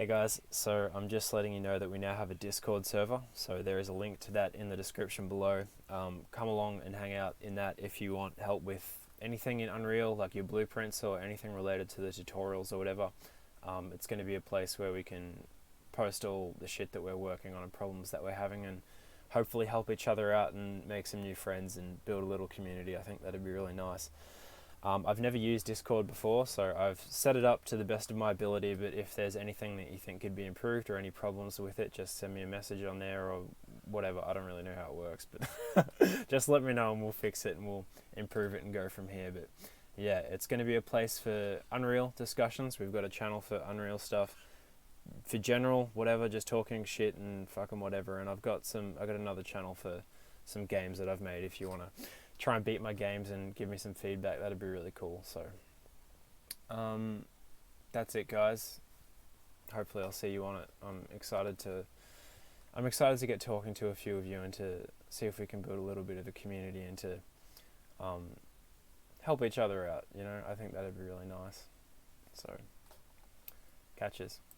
Hey guys, so I'm just letting you know that we now have a Discord server, so there is a link to that in the description below. Come along and hang out in that if you want help with anything in Unreal, like your blueprints or anything related to the tutorials or whatever. It's going to be a place where we can post all the shit that we're working on and problems that we're having, and hopefully help each other out and make some new friends and build a little community. I think that'd be really nice. I've never used Discord before, so I've set it up to the best of my ability, but if there's anything that you think could be improved or any problems with it, just send me a message on there or whatever. I don't really know how it works, but just let me know and we'll fix it and we'll improve it and go from here. But yeah, it's going to be a place for Unreal discussions. We've got a channel for Unreal stuff, for general, whatever, just talking shit and fucking whatever. And I've got another channel for some games that I've made if you want to try and beat my games and give me some feedback. That'd be really cool. So that's it, guys. Hopefully I'll see you on it. I'm excited to get talking to a few of you and to see if we can build a little bit of a community and to help each other out. I think that'd be really nice. So catches.